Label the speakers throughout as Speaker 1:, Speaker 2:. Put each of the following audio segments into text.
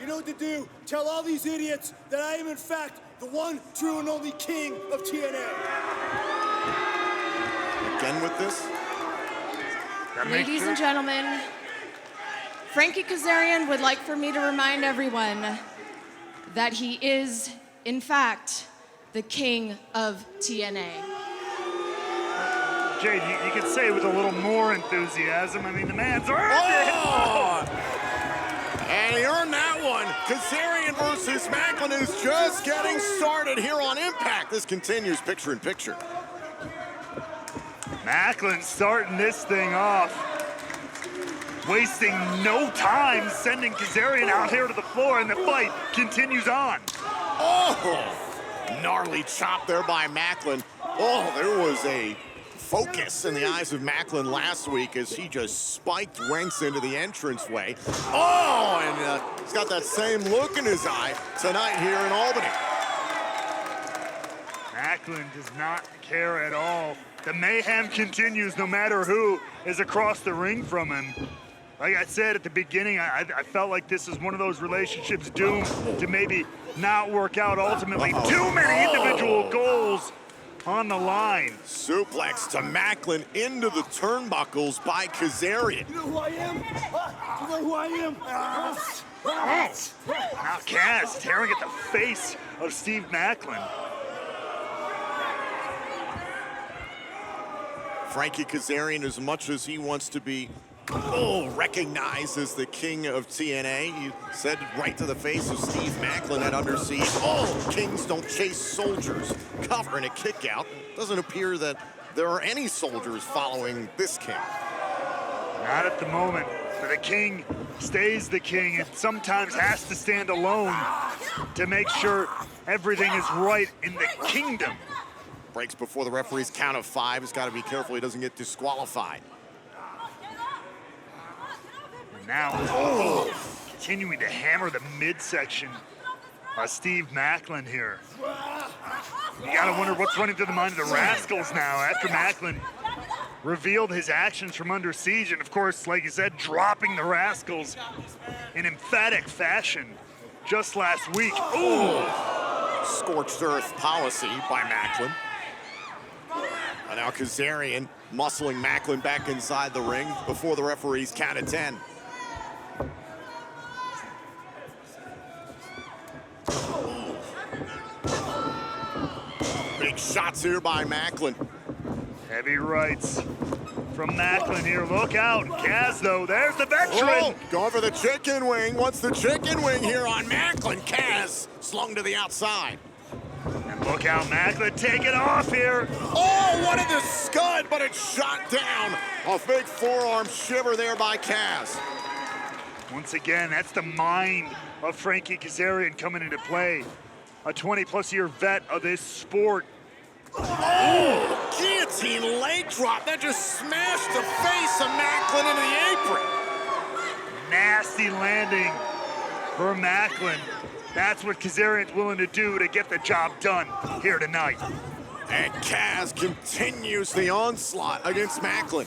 Speaker 1: You know what to do. Tell all these idiots that I am, in fact, the one, true, and only king of TNA.
Speaker 2: Again with this?
Speaker 3: Ladies and gentlemen, Frankie Kazarian would like for me to remind everyone that he is, in fact, the king of TNA.
Speaker 4: Jade, you could say with a little more enthusiasm. I mean, the man's earned it.
Speaker 2: Oh! And he earned that one. Kazarian versus Maclin is just getting started here on Impact. This continues picture in picture.
Speaker 4: Maclin starting this thing off. Wasting no time, sending Kazarian out here to the floor, and the fight continues on.
Speaker 2: Oh! Gnarly chop there by Maclin. Oh, there was a focus in the eyes of Maclin last week as he just spiked Wentz into the entranceway. Oh, and he's got that same look in his eye tonight here in Albany.
Speaker 4: Maclin does not care at all. The mayhem continues no matter who is across the ring from him. Like I said at the beginning, I felt like this is one of those relationships doomed to maybe not work out ultimately. Too many individual goals on the line.
Speaker 2: Suplex to Maclin into the turnbuckles by Kazarian.
Speaker 1: You know who I am? You know who I am?
Speaker 4: Now Kaz tearing at the face of Steve Maclin.
Speaker 2: Frankie Kazarian, as much as he wants to be recognized as the king of TNA, you said right to the face of Steve Maclin at Under Siege. Oh, kings don't chase soldiers. Covering a kick out. Doesn't appear that there are any soldiers following this king.
Speaker 4: Not at the moment. But the king stays the king and sometimes has to stand alone to make sure everything is right in the kingdom.
Speaker 2: Breaks before the referee's count of 5. He's got to be careful he doesn't get disqualified.
Speaker 4: And now, continuing to hammer the midsection by Steve Maclin here. You gotta wonder what's running through the mind of the Rascalz now after Maclin revealed his actions from Under Siege, and of course, like you said, dropping the Rascalz in emphatic fashion just last week. Ooh!
Speaker 2: Scorched earth policy by Maclin. And now Kazarian muscling Maclin back inside the ring before the referee's count of 10. Big shots here by Maclin.
Speaker 4: Heavy rights from Maclin here. Look out. Kaz, though, there's the veteran.
Speaker 2: Oh, going for the chicken wing. What's the chicken wing here on Maclin? Kaz slung to the outside.
Speaker 4: And look out, Maclin taking off here.
Speaker 2: Oh, what a scud, but it's shot down. A big forearm shiver there by Kaz.
Speaker 4: Once again, that's the mind of Frankie Kazarian coming into play. A 20-plus year vet of this sport.
Speaker 2: Oh, guillotine leg drop. That just smashed the face of Maclin into the apron.
Speaker 4: Nasty landing for Maclin. That's what Kazarian's willing to do to get the job done here tonight.
Speaker 2: And Kaz continues the onslaught against Maclin.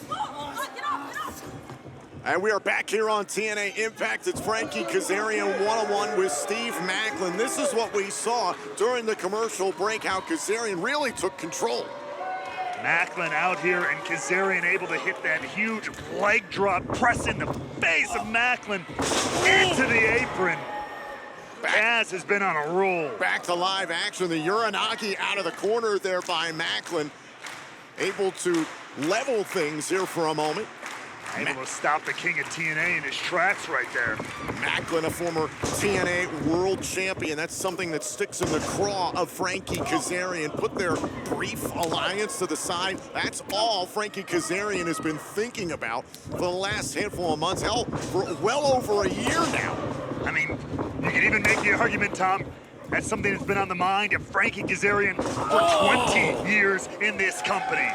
Speaker 2: And we are back here on TNA Impact. It's Frankie Kazarian one-on-one with Steve Maclin. This is what we saw during the commercial break, how Kazarian really took control.
Speaker 4: Maclin out here and Kazarian able to hit that huge leg drop, pressing the face of Maclin into the apron. Kaz has been on a roll.
Speaker 2: Back to live action. The Uranagi out of the corner there by Maclin. Able to level things here for a moment.
Speaker 4: Able to stop the king of TNA in his tracks right there.
Speaker 2: Maclin, a former TNA world champion. That's something that sticks in the craw of Frankie Kazarian. Put their brief alliance to the side. That's all Frankie Kazarian has been thinking about for the last handful of months. Hell, for well over a year now.
Speaker 4: I mean, you can even make the argument, Tom, that's something that's been on the mind of Frankie Kazarian for 20 years in this company.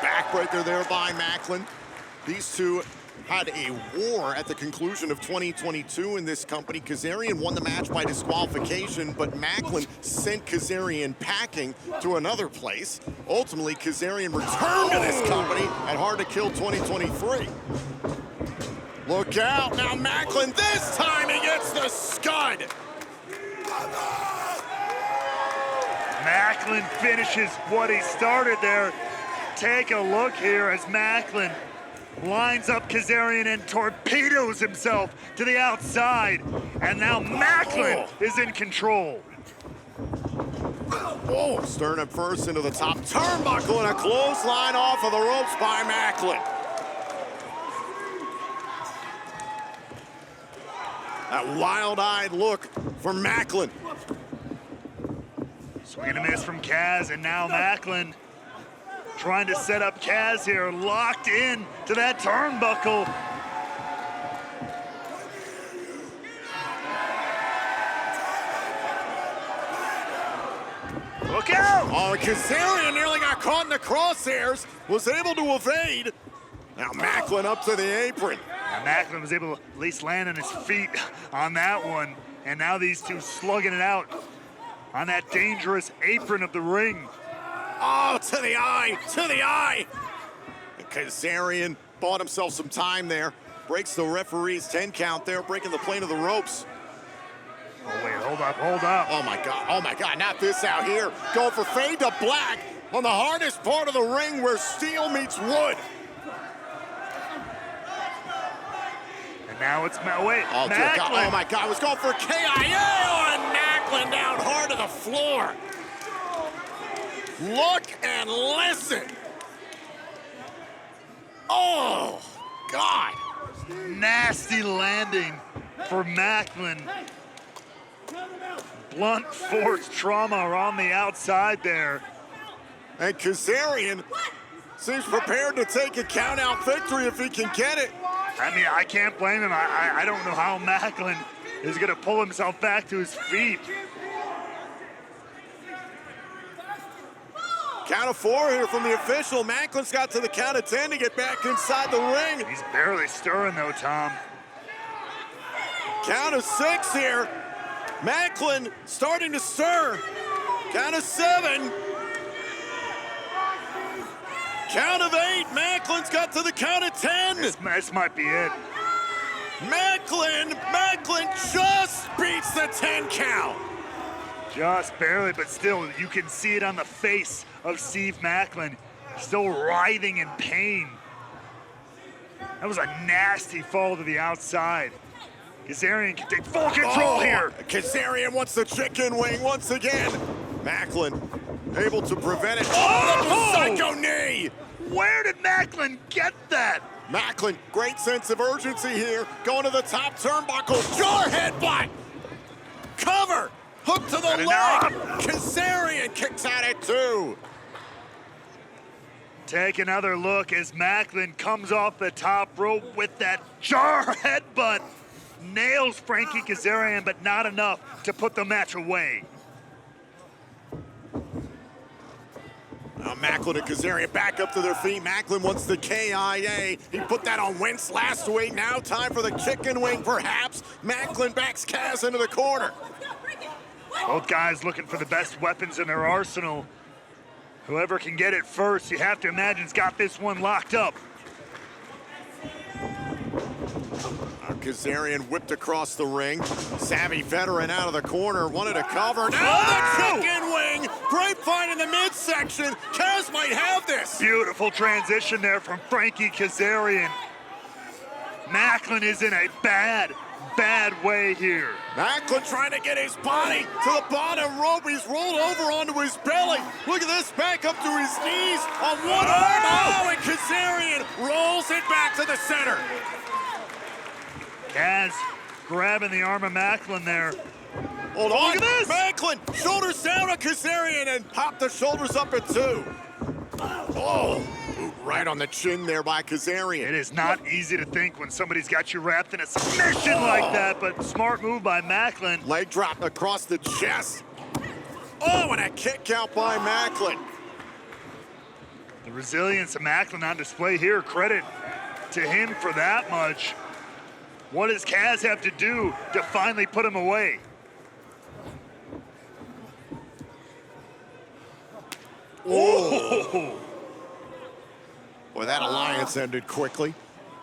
Speaker 2: Backbreaker there by Maclin. These two had a war at the conclusion of 2022 in this company. Kazarian won the match by disqualification, but Maclin sent Kazarian packing to another place. Ultimately, Kazarian returned to this company at Hard to Kill 2023. Look out, now Maclin, this time he gets the scud.
Speaker 4: Maclin finishes what he started there. Take a look here as Maclin lines up Kazarian and torpedoes himself to the outside. And now Maclin is in control.
Speaker 2: Oh, sternum first into the top turnbuckle and a clothesline off of the ropes by Maclin. That wild-eyed look for Maclin.
Speaker 4: Swing and a miss from Kaz, and now Maclin trying to set up Kaz here, locked in to that turnbuckle. Look out!
Speaker 2: Oh, Kazarian nearly got caught in the crosshairs, was able to evade. Now Maclin up to the apron.
Speaker 4: Now Maclin was able to at least land on his feet on that one, and now these two slugging it out on that dangerous apron of the ring.
Speaker 2: Oh, to the eye, to the eye. And Kazarian bought himself some time there. Breaks the referee's 10 count there, breaking the plane of the ropes.
Speaker 4: Oh, wait, hold up.
Speaker 2: Oh my God, not this out here. Going for fade to black on the hardest part of the ring where steel meets wood.
Speaker 4: And now it's, wait,
Speaker 2: Oh, dear
Speaker 4: Maclin.
Speaker 2: God. Oh my God, was going for KIA and Maclin down hard to the floor. Look and listen. Oh, God.
Speaker 4: Nasty landing for Maclin. Blunt force trauma around the outside there.
Speaker 2: And Kazarian seems prepared to take a count-out victory if he can get it.
Speaker 4: I mean, I can't blame him. I don't know how Maclin is going to pull himself back to his feet.
Speaker 2: Count of 4 here from the official. Macklin's got to the count of 10 to get back inside the ring.
Speaker 4: He's barely stirring, though, Tom.
Speaker 2: Count of 6 here. Maclin starting to stir. Count of 7. Count of 8. Macklin's got to the count of 10.
Speaker 4: This might be it.
Speaker 2: Maclin just beats the 10 count.
Speaker 4: Just barely, but still, you can see it on the face of Steve Maclin. Still writhing in pain. That was a nasty fall to the outside. Kazarian can take full control here.
Speaker 2: Kazarian wants the chicken wing once again. Maclin able to prevent it. Oh, psycho knee!
Speaker 4: Where did Maclin get that?
Speaker 2: Maclin, great sense of urgency here. Going to the top turnbuckle. Jar headbutt. Cover. Hook to the leg. Kazarian kicks out at 2.
Speaker 4: Take another look as Maclin comes off the top rope with that jar headbutt. Nails Frankie Kazarian, but not enough to put the match away.
Speaker 2: Now Maclin and Kazarian back up to their feet. Maclin wants the KIA. He put that on Wentz last week. Now time for the chicken wing, perhaps. Maclin backs Kaz into the corner.
Speaker 4: Both guys looking for the best weapons in their arsenal. Whoever can get it first, you have to imagine, has got this one locked up.
Speaker 2: Kazarian whipped across the ring. Savvy veteran out of the corner, wanted to cover. Now the chicken wing! Grapevine in the midsection. Kaz might have this.
Speaker 4: Beautiful transition there from Frankie Kazarian. Maclin is in a bad way here.
Speaker 2: Maclin trying to get his body to the bottom rope. He's rolled over onto his belly. Look at this, back up to his knees on one arm. Oh, and Kazarian rolls it back to the center.
Speaker 4: Kaz grabbing the arm of Maclin there.
Speaker 2: Hold on.
Speaker 4: Look at this.
Speaker 2: Maclin, shoulders down on Kazarian and pop the shoulders up at 2. Oh, right on the chin there by Kazarian.
Speaker 4: It is not easy to think when somebody's got you wrapped in a submission like that, but smart move by Maclin.
Speaker 2: Leg drop across the chest. Oh, and a kick out by Maclin.
Speaker 4: The resilience of Maclin on display here. Credit to him for that much. What does Kaz have to do to finally put him away?
Speaker 2: Oh. Boy, that alliance ended quickly.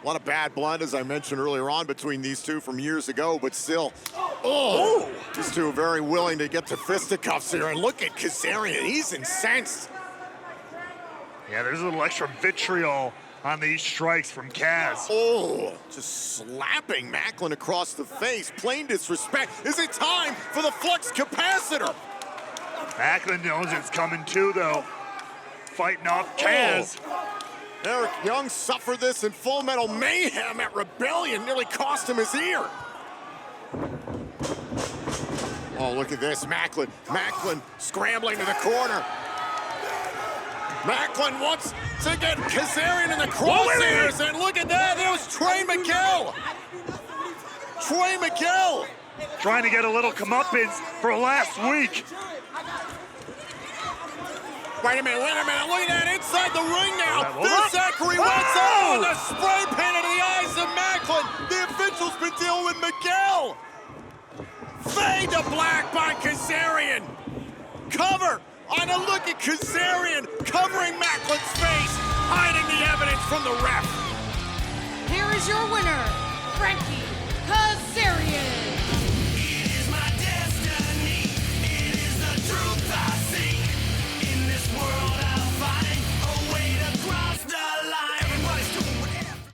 Speaker 2: A lot of bad blood, as I mentioned earlier on, between these two from years ago, but still, these two are very willing to get to fisticuffs here. And look at Kazarian, he's incensed.
Speaker 4: Yeah, there's a little extra vitriol on these strikes from Kaz.
Speaker 2: Oh, just slapping Maclin across the face. Plain disrespect. Is it time for the flux capacitor?
Speaker 4: Maclin knows it's coming too, though. Fighting off Kaz.
Speaker 2: Eric Young suffered this in Full Metal Mayhem at Rebellion. Nearly cost him his ear. Oh, look at this. Maclin scrambling to the corner. Maclin wants to get Kazarian in the crosshairs, and look at that, it was Trey Miguel. Trey Miguel.
Speaker 4: Trying to get a little comeuppance for last week.
Speaker 2: Wait a minute, look at that, inside the ring now. There's Zachary Wentz, and a spray paint into the eyes of Maclin. The official's been dealing with Miguel. Fade to black by Kazarian. Cover. On a look at Kazarian covering Maclin's face, hiding the evidence from the ref.
Speaker 3: Here is your winner, Frankie Kazarian.